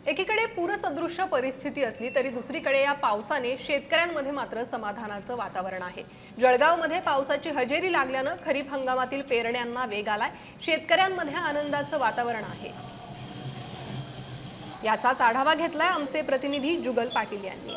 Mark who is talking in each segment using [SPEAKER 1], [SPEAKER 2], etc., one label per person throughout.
[SPEAKER 1] एकीकडे पूरसदृश्य परिस्थिती असली तरी दुसरीकडे या पावसाने शेतकऱ्यांमध्ये मात्र समाधानाचं वातावरण आहे। जळगावमध्ये पावसाची हजेरी लागल्यानं खरीप हंगामातील पेरण्यांना वेग आलाय। शेतकऱ्यांमध्ये आनंदाचं वातावरण आहे। याचाच आढावा घेतलाय आमचे प्रतिनिधी जुगल पाटील यांनी।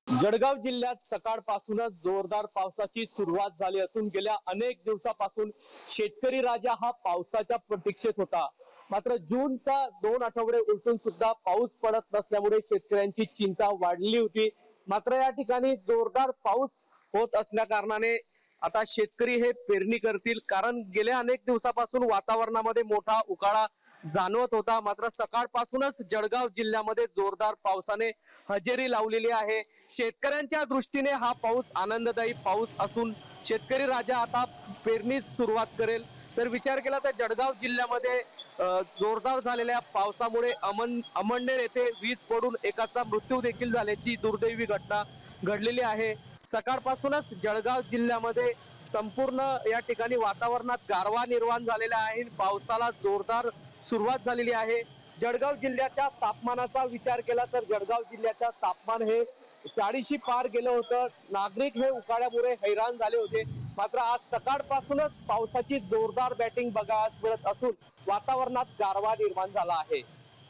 [SPEAKER 2] जळगाव जिल्ह्यात सकाळपासूनच जोरदार पावसाची सुरुवात झाली असून गेल्या अनेक दिवसापासून शेतकरी राजा हा पावसाच्या प्रतीक्षेत होता। मात्र जूनचा 2 आठवडे उलटून सुद्धा पाऊस पडत नसल्यामुळे शेतकऱ्यांची चिंता वाढली होती। मात्र या ठिकाणी जोरदार पाऊस होत असल्या कारणाने आता शेतकरी हे पेरणी करतील, कारण गेल्या अनेक दिवसापासून वातावरणामध्ये मोठा उकाडा जाणवत होता। मात्र सकाळपासूनच जळगाव जिल्ह्यामध्ये जोरदार पावसाने हजेरी लावलेली आहे। शेतकऱ्यांच्या दृष्टीने हा पाऊस आनंददायी पाऊस असून शेतकरी राजा आता पेरणीस सुरुवात करेल। तर विचार केला तर जळगाव जिल्ह्यामध्ये जोरदार झालेल्या पावसामुळे अमळनेर येथे वीज पडून एकाचा मृत्यू देखील झाल्याची दुर्दैवी घटना घडलेली आहे। सकाळपासूनच जळगाव जिल्ह्यामध्ये संपूर्ण या ठिकाणी वातावरणात गारवा निर्माण झालेला आहे। पावसाला जोरदार सुरुवात झालेली आहे। जळगाव जिल्ह्याच्या तापमानाचा विचार केला तर जळगाव जिल्ह्याच्या तापमान हे 40शी पार गेलं होतं। नागरिक हे उकाड्यामुळे हैराण झाले होते। मात्र आज सकाळपासूनच पावसाची जोरदार बॅटिंग बघायला मिळत असून वातावरणात गारवा निर्माण झाला आहे।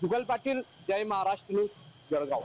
[SPEAKER 2] जुगल पाटील, जय महाराष्ट्र न्यूज, जळगाव।